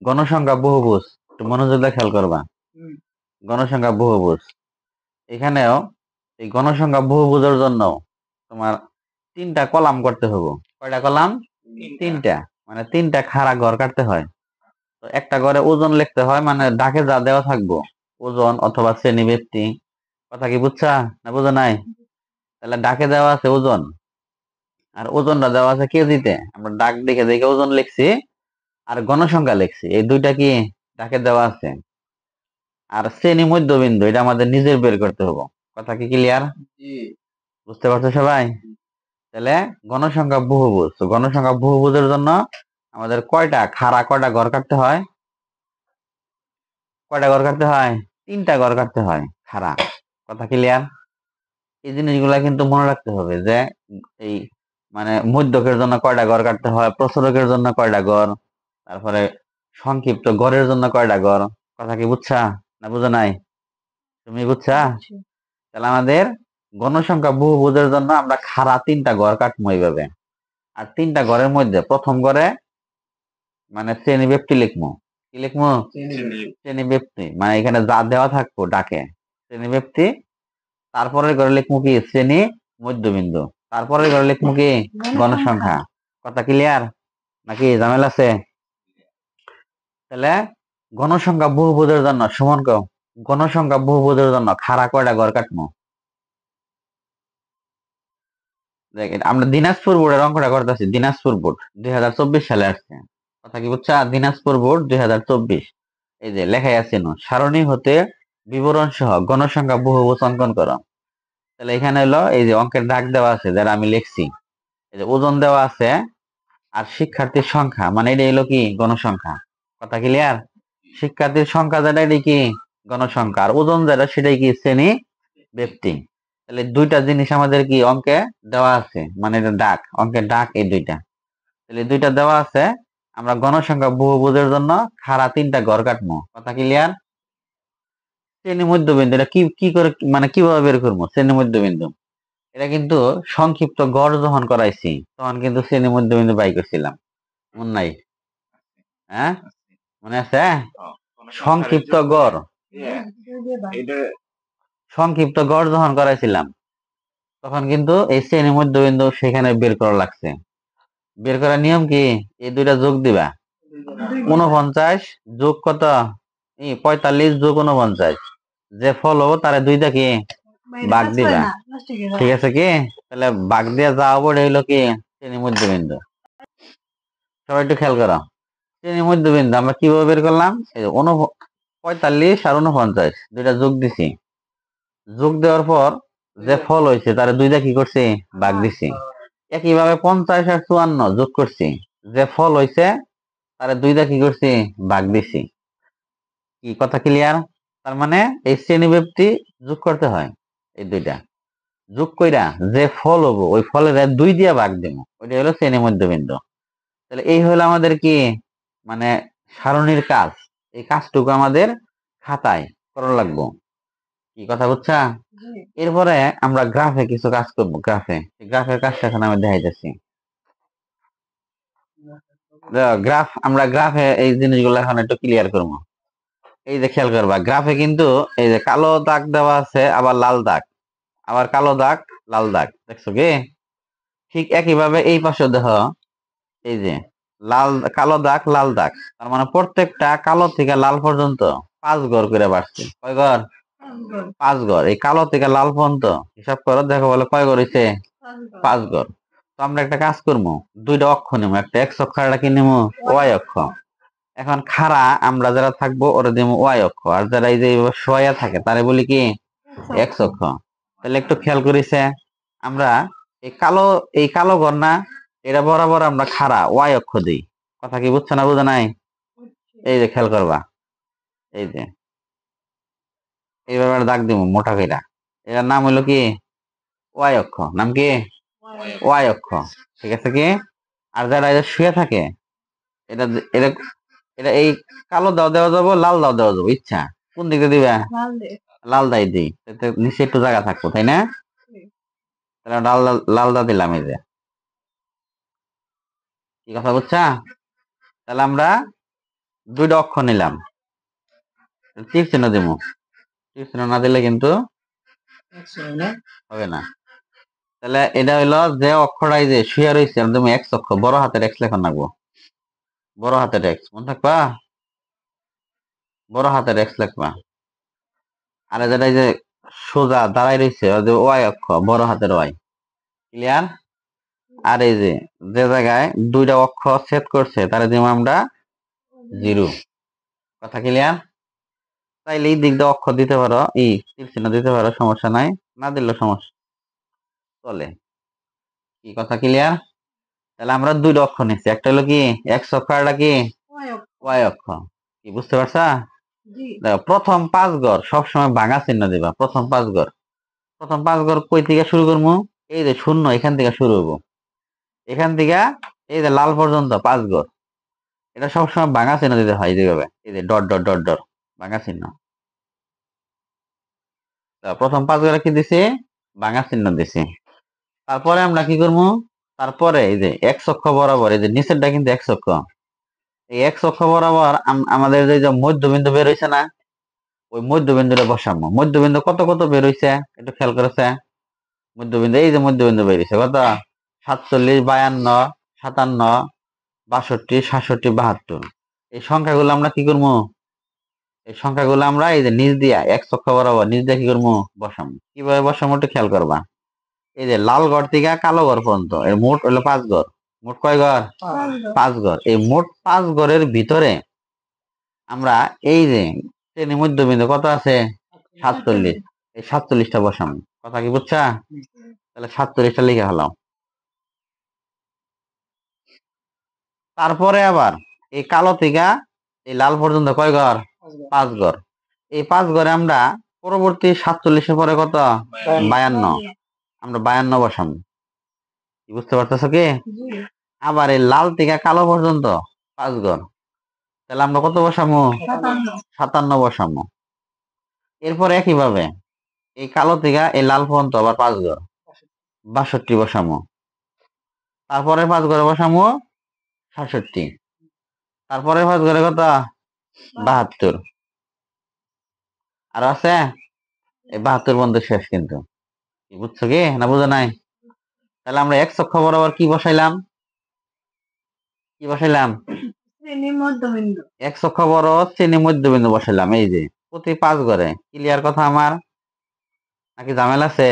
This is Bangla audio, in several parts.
গণসংখ্যা বহুভুজ, একটু মনোযোগ দিয়ে খেয়াল করবা। গণসংখ্যা বহুভুজ, এখানেও এই গণসংখ্যা বহুভুজের জন্য তোমার তিনটা কলাম করতে হবে। কয়টা কলাম? তিনটা। মানে তিনটা খাড়া ঘর কাটতে হয়। তো একটা ঘরে ওজন লিখতে হয়, মানে ডাকে যা দেওয়া থাকবো ওজন অথবা শ্রেণী ব্যক্তি। কথা কি বুঝছা না বুঝো নাই? তাহলে ডাকে দেওয়া আছে ওজন, আর ওজনটা দেওয়া আছে কেজিতে। আমরা ডাক দেখে দেখে ওজন লিখছি, আর গণসংখ্যা লিখছি, এই দুইটা কি ডাকে দেওয়া আছে। আর শ্রেণী মধ্যবিন্দু এটা আমাদের নিজের বের করতে হবে। কথা কি ক্লিয়ার? বুঝতে পারছো সবাই? তাহলে গণসংখ্যা বহুভুজ, তো গণসংখ্যা বহুভুজের জন্য আমাদের কয়টা ঘর কাটতে হয়? কয়টা ঘর কাটতে হয়? তিনটা ঘর কাটতে হয় খাড়া। কথা ক্লিয়ার? এই জিনিসগুলা কিন্তু মনে রাখতে হবে যে এই মানে মধ্যকের জন্য কয়টা ঘর কাটতে হয়, প্রসারকের জন্য কয়টা ঘর, তারপরে সংক্ষিপ্ত গড়ের জন্য কয়টা ঘর। কথা কি বুঝছা না বুঝো নাই? তুমি বুঝছা? তাহলে আমাদের গণসংখ্যা বহুভুজের জন্য আমরা খাড়া তিনটা ঘর কাটবো এইভাবে। আর তিনটা ঘরের মধ্যে প্রথম ঘরে মানে শ্রেণী ব্যক্তি লিখবো। কি লিখবো? শ্রেণী ব্যক্তি, মানে এখানে যা দেওয়া থাকবো ডাকে শ্রেণী ব্যক্তি। তারপরে ঘরে লিখবো কি? শ্রেণী মধ্যবিন্দু। তারপরে ঘরে লিখবো কি? গণসংখ্যা। কথা ক্লিয়ার নাকি ঝামেলা আছে? তাহলে গণসংখ্যা বহুভুজের জন্য সমান গণসংখ্যা বহুভুজের জন্য খাড়া কয়টা ঘর কাটবো? দেখেন, আমরা দিনাজপুর বোর্ডের অঙ্কটা করতেছি। দিনাজপুর বোর্ড 2024 সালে আসছে। কথা কি বুঝছা? দিনাজপুর বোর্ড 2024। এই যে লেখাই আছে সারণী হতে বিবরণ সহ গণসংখ্যা বহুভুজ অঙ্কন করো। তাহলে এখানে হলো এই যে অঙ্কের দাগ দেওয়া আছে যারা আমি লিখছি, এই যে ওজন দেওয়া আছে, আর শিক্ষার্থীর সংখ্যা, মানে এটা হলো কি? গণসংখ্যা। কথা ক্লিয়ার? শিক্ষার্থীর সংখ্যা যেটা এটা কি? গণসংখ্যা। আর ওজন যেটা সেটাই কি? শ্রেণী ব্যক্তি। তাহলে দুইটা জিনিস আমাদের কি অঙ্কে দেওয়া আছে, মানে এটা ডাক, অঙ্কের ডাক এই দুইটা। তাহলে এই দুইটা দেওয়া আছে। আমরা গণসংখ্যা বহুভুজের জন্য খাড়া তিনটা ঘর কাটবো। কথা ক্লিয়ার? শ্রেণী মধ্যবিন্দু এটা কি কি করে, মানে কিভাবে বের করবো শ্রেণী মধ্যবিন্দু? এটা কিন্তু সংক্ষিপ্ত গড় যখন করাইছি তখন কিন্তু শ্রেণী মধ্যবিন্দু বাই করছিলাম। মনে নাই? হ্যাঁ, মনে আছে? সংক্ষিপ্ত গড়, সংক্ষিপ্ত গড় যখন করাইছিলাম তখন কিন্তু এই শ্রেণী মধ্যবিন্দু সেখানে বের করা লাগছে। বের করার নিয়ম কি? এই দুইটা যোগ দিবা। 49 যোগ কত? 45 যোগ 49, যে ফল হবো তারে দুইটা কি ভাগ দিবা। ঠিক আছে কি? তাহলে ভাগ দিয়ে যা হবো এটা হইলো কি? শ্রেণী মধ্যবিন্দু। সবাই একটু খেয়াল করো। শ্রেণী মধ্যবিন্দু আমরা কিভাবে বের করলাম? এই যে 45 আর 49 দুইটা যোগ দিছি। যোগ দেওয়ার পর যে ফল হয়েছে তারে দুইটা কি করছি? ভাগ দিছি। একইভাবে 50 আর 54 যোগ করছি, যে ফল হয়েছে তারে দুইটা কি করছি? ভাগ দিছি। কি কথা ক্লিয়ার? তার মানে এই শ্রেণী ব্যক্তি যোগ করতে হয়, এই দুইটা যোগ কইরা যে ফল হবো ওই ফলের দুই দিয়া ভাগ দেবো, ওইটা হলো শ্রেণী মধ্যবিন্দু। তাহলে এই হলো আমাদের কি মানে সারণীর কাজ। এই কাজটুকু আমাদের খাতায় করা লাগবো। কি কথা বুঝছা? এরপরে আমরা গ্রাফে কিছু কাজ করবো। গ্রাফের কাজটা এখন আমি দেখাইতেছি। গ্রাফ, আমরা গ্রাফে এই জিনিসগুলো এখন একটু ক্লিয়ার করবো। এই যে খেয়াল করবা, গ্রাফে কিন্তু এই যে কালো দাগ দেওয়া আছে, আবার লাল দাগ, আবার কালো দাগ, লাল দাগ, দেখছো কি? ঠিক একইভাবে এই পাশে দেখো, এই যে লাল কালো দাগ লাল দাগ, তার মানে প্রত্যেকটা কালো থেকে লাল পর্যন্ত 5 ঘর করে বাড়ছে। কয় ঘর? 5 ঘর। এই কালো থেকে লাল পর্যন্ত হিসাব করো, দেখো বলে কয় ঘর হইছে? 5 ঘর। তো আমরা একটা কাজ করবো, দুইটা অক্ষ নেবো, একটা এক্স অক্ষ আর একটা কি নেবো? ওয়াই অক্ষ। এখন খাড়া আমরা যারা থাকবো ওরা দেবো ওয়াই অক্ষ, আর যারা এই যে শোয়া থাকে তারে বলি কি? এক্স অক্ষ। তাহলে একটু খেয়াল করেছে, আমরা এই কালো ঘর না, এটা বরাবর আমরা খাড়া ওয়াই অক্ষ দিই। কথা কি বুঝছো না বুঝো নাই? এই যে খেয়াল করবা, এই যে এইভাবে একটা দাগ দিব মোটা কইরা, এটার নাম হলো কি? ওয়াই অক্ষ। নাম কি? ওয়াই অক্ষ। ঠিক আছে কি? আর যারা এটা শুয়ে থাকে, এটা এটা এটা এই কালো দাও দেওয়া যাবো, লাল দাও দেওয়া যাবো, ইচ্ছা কোন দিকে দিবা? লাল দাই দিই, এতে নিচে একটু জায়গা থাকবো, তাই না? তাহলে লাল দা দিলাম, এই যে কি কথা বুঝছা? তাহলে আমরা দুইটা অক্ষর নিলাম, তীর চিহ্ন দিব। তীর চিহ্ন না দিলে কিন্তু হবে না। তাহলে এটা হইলো যে অক্ষরটাই যে শুয়ে রয়েছে তুমি এক্স অক্ষর, বড় হাতের এক্স লেখন লাগবো, বড় হাতের এক্স মনে থাকবা, বড় হাতের এক্স লিখবা। আর যেটা যে সোজা দাঁড়াই রয়েছে যে ওয়াই অক্ষর, বড় হাতের ওয়াই। ক্লিয়ার? আর এই যে যে জায়গায় দুইটা অক্ষর ছেদ করছে তারা দিব আমরা জিরো। কথা ক্লিয়ার? তাইলে এই দিক দিয়ে অক্ষর দিতে পারো, এই তীর চিহ্ন দিতে পারো, সমস্যা নাই, না দিলেও সমস্যা চলে। কি কথা ক্লিয়ার? তাহলে আমরা দুইটা অক্ষর নিচ্ছি, একটা হলো কি এক্স অক্ষর, একটা কি ওয়াই অক্ষর। কি বুঝতে পারছা? দেখো প্রথম 5 ঘর সবসময় ভাঙা চিহ্ন দিবা। প্রথম 5 ঘর, প্রথম 5 ঘর কই থেকে শুরু করবো? এই যে শূন্য এখান থেকে শুরু হবো, এখান থেকে এই যে লাল পর্যন্ত 5 ঘর। এটা সবসময় ভাঙা চিহ্ন দিতে হয় যেভাবে, এই যে ডট ডট ডট ডট ভাঙা চিহ্ন। প্রথম 5 ঘরে কি দিছি? ভাঙা চিহ্ন দিছি। তারপরে আমরা কি করবো? তারপরে এই যে এক্স অক্ষ বরাবর, এই যে নিচেরটা কিন্তু এক্স অক্ষ, এই এক্স অক্ষ বরাবর আমাদের যে মধ্যবিন্দু বের হইছে না, ওই মধ্যবিন্দুটা বসাবো। মধ্যবিন্দু কত কত বের হইছে একটু খেয়াল করেছে? মধ্যবিন্দু এই যে মধ্যবিন্দু বের হইছে কত? 47, 52, 57, 62, 67, 72। এই সংখ্যাগুলো আমরা কি করবো? এই সংখ্যাগুলো আমরা এই যে নিচ দিয়া এক্স অক্ষ বরাবর নিচ দিয়ে কি করবো? বসাবো। কিভাবে বসাবো একটু খেয়াল করবা। এই যে লাল ঘর থেকে কালো ঘর পর্যন্ত এর মোট হলো 5 ঘর। মোট কয় ঘর? 5 ঘর। এই মোট 5 ঘরের ভিতরে আমরা এই যে শ্রেণী মধ্যবিন্দু কত আছে? 47। এই 47টা বসাম। কথা কি বুঝছা? তাহলে 47টা লিখে হলাম। তারপরে আবার এই কালো থেকে এই লাল পর্যন্ত কয় ঘর? 5 ঘর। এই 5 ঘরে আমরা পরবর্তী 47-এর পরে কত? 52। আমরা 52 বসাম। বুঝতে পারতেছো কি? আবার এই লাল থেকে কালো পর্যন্ত 5 ঘর। তাহলে আমরা কত বসামো? 57 বসামো। এরপর একইভাবে এই কালো থেকে এই লাল পর্যন্ত আবার 5 ঘর, 62 বসামো। তারপরে 5 ঘরে বসামো 67। তারপরে 5 ঘরে কত? 72। আর আছে এই 72 পর্যন্ত শেষ কিন্তু। বুঝছো কি না বুঝো নাই? তাহলে আমরা এক্স অক্ষ বরাবর কি বসাইলাম? কি বসাইলাম? এক্স অক্ষ বরাবর শ্রেণী মধ্যবিন্দু বসাইলাম। এই যে প্রতি 5 ঘরে। ক্লিয়ার কথা আমার? নাকি ঝামেলা আছে?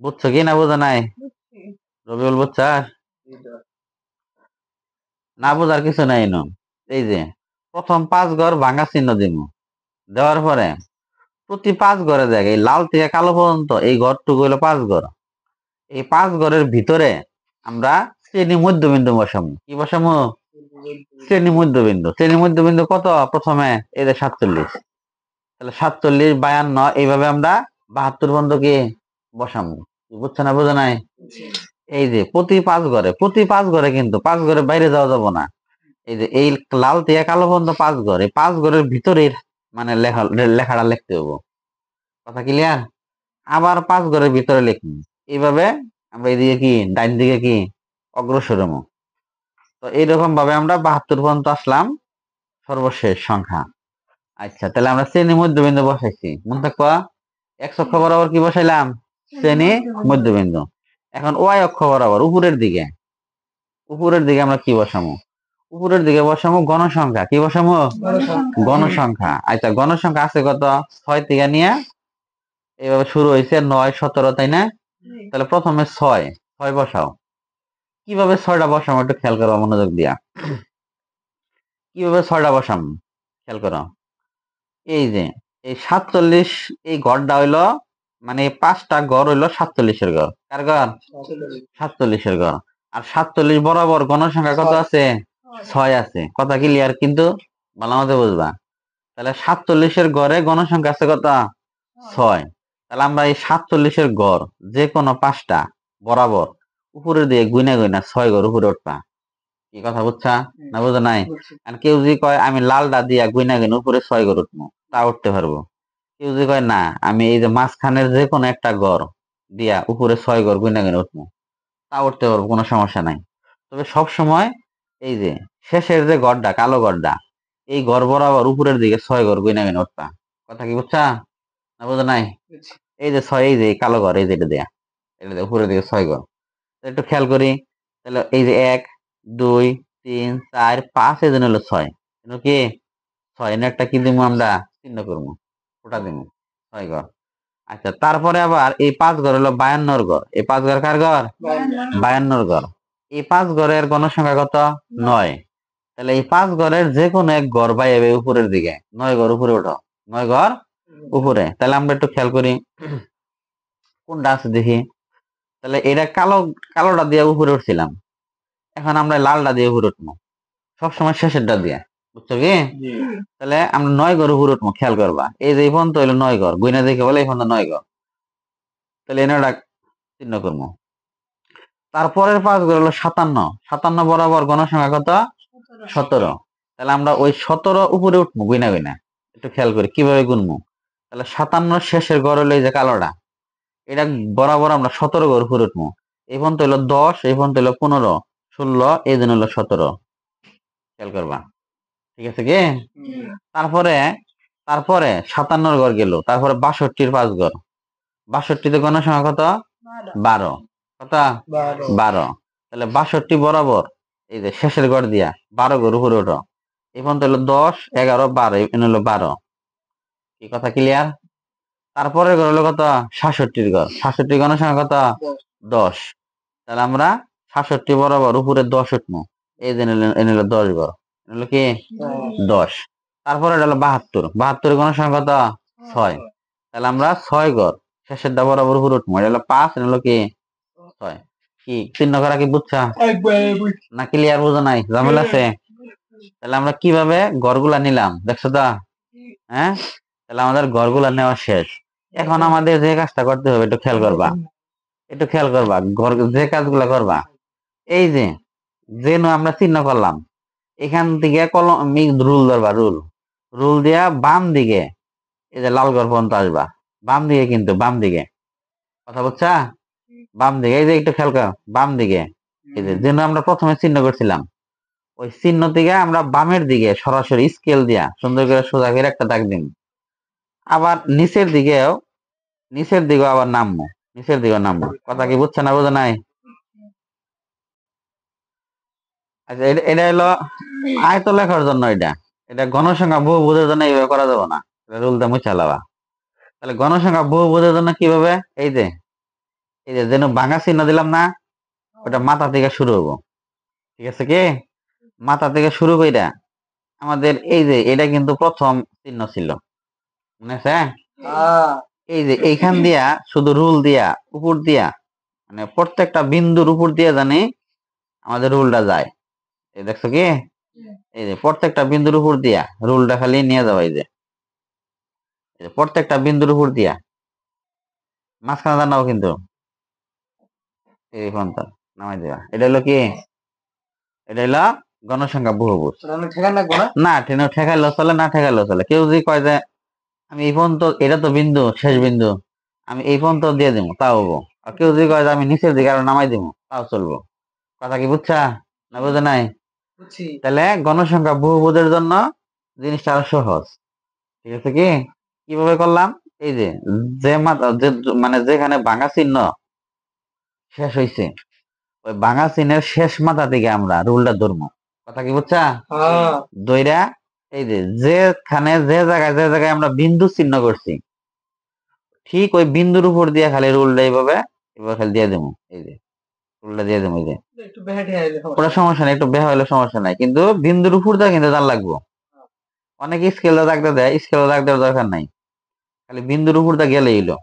বুঝছো কি না বুঝো নাই? রবিউল বুঝছাস? না বুঝার কিছু নাই নো। এই যে প্রথম 5 ঘর ভাঙা চিহ্ন দিব, দেওয়ার পরে প্রতি 5 ঘরে দেখ এই লাল থেকে কালো পর্যন্ত এই ঘরটুকু হলো 5 ঘর। এই 5 ঘরের ভিতরে আমরা শ্রেণী মধ্যবিন্দু বসাবো। কি বসাবো? শ্রেণী মধ্যবিন্দু। শ্রেণী মধ্যবিন্দু কত? প্রথমে এই যে 47। তাহলে 47, 52 এইভাবে আমরা 72 পর্যন্ত কি বসাবো। বুঝছো না বুঝো নাই? এই যে প্রতি 5 ঘরে, প্রতি 5 ঘরে কিন্তু 5 ঘরের বাইরে যাওয়া যাবো না। এই যে এই লাল থেকে কালো পর্যন্ত 5 ঘর, এই 5 ঘরের ভিতরের মানে লেখাটা লিখতে হবো। কথা ক্লিয়ার? আবার 5 ঘরের ভিতরে লিখুন। এইভাবে আমরা এদিকে কি ডাইন দিকে কি অগ্রসর হবো। তো এইরকম ভাবে আমরা 72 পর্যন্ত আসলাম, সর্বশেষ সংখ্যা। আচ্ছা তাহলে আমরা শ্রেণী মধ্যবিন্দু বসাইছি, মনে থাকবা? এক্স অক্ষ বরাবর কি বসাইলাম? শ্রেণী মধ্যবিন্দু। এখন ওয়াই অক্ষ বরাবর উপরের দিকে, উপরের দিকে আমরা কি বসাবো? উপরের দিকে বসাবো গণসংখ্যা। কি বসাবো? গণসংখ্যা। আচ্ছা গণসংখ্যা আছে কত? 6 থেকে নিয়ে এইভাবে শুরু হয়েছে 9, 17, তাই না? তাহলে প্রথমে 6 বসাও। কিভাবে 6টা বসাবো একটু খেয়াল করো মনোযোগ দিয়া। কিভাবে 6টা বসাম খেয়াল করো। এই যে এই 47, এই ঘরটা হইলো মানে 5টা ঘর হইলো 47-এর ঘর। কার ঘর? 47-এর ঘর। আর 47 বরাবর গণসংখ্যা কত আছে? 6 আছে। কথা ক্লিয়ার কিন্তু? ভালো মতো বুঝবা। তাহলে 47-এর ঘরে গণসংখ্যা আছে কত? 6। তাহলে আমরা এই 47-এর ঘর যে কোনো 5টা বরাবর উপরে দিয়ে গুইনা গুইনা 6 ঘর উপরে উঠবা। কি কথা বুঝছা না বুঝো নাই? আর কেউ যদি কয় আমি লালটা দিয়া গুইনা গুইনা উপরে 6 ঘর উঠবো, তা উঠতে পারবো। কেউ যদি কয় না আমি এই যে মাঝখানের যে কোনো একটা ঘর দিয়া উপরে 6 ঘর গুইনা গুইনা উঠবো, তা উঠতে পারবো, কোনো সমস্যা নাই। তবে সব সময় এই যে শেষের যে ঘরটা কালো ঘরটা এই ঘর বরাবর উপরের দিকে 6 ঘর গুইনা গুইনা উঠবা। কথা কি বুঝছা না বুঝো নাই? এই যে 6, এই যে কালো ঘর, এই যে এটা দিয়ে উপরের দিকে 6 ঘর। একটু খেয়াল করি, তাহলে এই যে 1 2 3 4 5, এই জন্য হলো 6। কি 6 এনে একটা কি দিব আমরা চিহ্ন করবো, ওটা দিব 6 ঘর। আচ্ছা, তারপরে আবার এই 5 ঘর হলো 52 ঘর। এই 5 ঘর কার ঘর? 52 ঘর। এই 5 ঘরের গণসংখ্যা কত? 9। তাহলে এই 5 ঘরের যে কোনো এক ঘর বাইবে উপরের দিকে, 9 ঘর উপরে ওঠো, 9 ঘর উপরে। তাহলে আমরা একটু খেয়াল করি কোনটা আছে দেখি। তাহলে এটা কালোটা দিয়ে উপরে উঠছিলাম, এখন আমরা লালটা দিয়ে উপরে উঠবো, সবসময় শেষেরটা দিয়ে, বুঝছো কি? তাহলে আমরা 9 ঘর উপরে উঠবো, খেয়াল করবা। এই যে এই পর্যন্ত হইলো 9 ঘর, গুইনা দেখে বলে এই পর্যন্ত 9 ঘর। তাহলে এনারা চিহ্ন করবো। তারপরের 5 ঘর হলো 57। 57 বরাবর গণসংখ্যা কত? 17। তাহলে আমরা ওই 17 উপরে উঠবো গুইনা গুইনা। একটু খেয়াল করি কিভাবে গুনবো। তাহলে 57 শেষের ঘর হলো এই যে কালোটা, এটা বরাবর আমরা 17 ঘর উপরে উঠবো। এই পর্যন্ত হলো 10, এই পর্যন্ত হলো 15 16, এই জন্য হলো 17। খেয়াল করবা, ঠিক আছে কি? তারপরে তারপরে 57 ঘর গেল, তারপরে 62-র 5 ঘর। 62-তে গণসংখ্যা কত? 12। কত? 12। তাহলে 62 বরাবর এই যে শেষের ঘর দিয়া 12 ঘর উপরে ওঠো। এই পর্যন্ত হলো 10 11 12, এখানে হলো 12। কি কথা ক্লিয়ার? তারপরে ঘর হলো কত? 66-র ঘর। 66 গণসংখ্যা কত? 10। তাহলে আমরা 66 বরাবর উপরে 10 উঠবো। এই যে এনে হলো 10 ঘর, হলো কি 10। তারপরে এটা হলো 72। 72 গণসংখ্যা কত? 6। তাহলে আমরা 6 ঘর শেষের দা বরাবর উপরে উঠবো। এটা হলো 5, এটা হলো কি 6। কি চিহ্ন করা কি বুঝছা না? ক্লিয়ার বুঝো নাই? ঝামেলা আছে? তাহলে আমরা কিভাবে ঘরগুলা নিলাম দেখছো তো? হ্যাঁ, তাহলে আমাদের ঘরগুলা নেওয়া শেষ। এখন আমাদের যে কাজটা করতে হবে একটু খেয়াল করবা, একটু খেয়াল করবা ঘর যে কাজগুলা করবা। এই যে আমরা চিহ্ন করলাম, এখান থেকে কলম রুল ধরবা, রুল রুল দিয়া বাম দিকে এই যে লাল ঘর পর্যন্ত আসবা। বাম দিকে, কিন্তু বাম দিকে, কথা বুঝছা? বাম দিকে, এই যে একটু খেয়াল কর বাম দিকে, এই যে আমরা প্রথমে চিহ্ন করছিলাম ওই চিহ্ন থেকে আমরা বামের দিকে সরাসরি স্কেল দিয়া সুন্দর করে সোজা করে একটা দাগ দিন। আবার নিচের দিকেও আবার নামবো, নিচের দিকেও নামবো। কথা কি বুঝছে না বুঝো নাই? আচ্ছা, এটা হলো আয়ত লেখার জন্য, এটা গণসংখ্যা বহুপদের জন্য এইভাবে করা যাবে না, রুলটা মুছে লাবা। তাহলে গণসংখ্যা বহুপদের জন্য কিভাবে? এই যে যেন ভাঙা চিহ্ন দিলাম না, ওটা মাথা থেকে শুরু হবো, ঠিক আছে কি? মাথা থেকে শুরু কইরা আমাদের এই যে এটা কিন্তু প্রথম চিহ্ন ছিল, মনে আছে? এই যে এইখান দিয়া শুধু রুল দিয়া উপর দিয়া, মানে প্রত্যেকটা বিন্দুর উপর দিয়ে জানি আমাদের রুলটা যায়। এই দেখছো কি? এই যে প্রত্যেকটা বিন্দুর উপর দিয়া রুলটা খালি নিয়ে যাওয়া, এই যে প্রত্যেকটা বিন্দুর উপর দিয়া মাঝখানে দাঁড়াও, কিন্তু এই পর্যন্ত নামাই দেবা। এটা হলো কি? এটা হলো গণসংখ্যা বহুভুজ। না ঠেকাইলেও চলে, না ঠেকাইলেও চলে। কেউ যদি কয় যে আমি এই পর্যন্ত, এটা তো বিন্দু শেষ বিন্দু, আমি এই পর্যন্ত দিয়ে দিব, তাও হবো। আর কেউ যদি কয় যে আমি নিচের দিকে আরো নামাই দিব, তাও চলবো। কথা কি বুঝছা না বুঝে নাই? তাহলে গণসংখ্যা বহুভুজের জন্য জিনিসটা আরো সহজ, ঠিক আছে কি? কিভাবে করলাম? এই যে মানে যেখানে ভাঙা চিহ্ন শেষ হয়েছে, ওই ভাঙা চিহ্নের শেষ মাথা থেকে আমরা রুলটা ধরবো। কথা কি বুঝছা? দইরা এই যে যে জায়গায় আমরা বিন্দু চিহ্ন করছি, ঠিক ওই বিন্দুর উপর দিয়ে খালি রুলটা এইভাবে খালি দিয়ে দেবো। এই যে রুলটা দিয়ে দেবো, এই যে ওটা সমস্যা নাই, একটু বেহা হলে সমস্যা নাই, কিন্তু বিন্দুর উপর দিয়ে কিন্তু জান লাগবো। অনেক স্কেল দাগ দেয়, স্কেল দাগ দেওয়ার দরকার নাই, খালি বিন্দুর উপর দিয়ে গেলে এলো।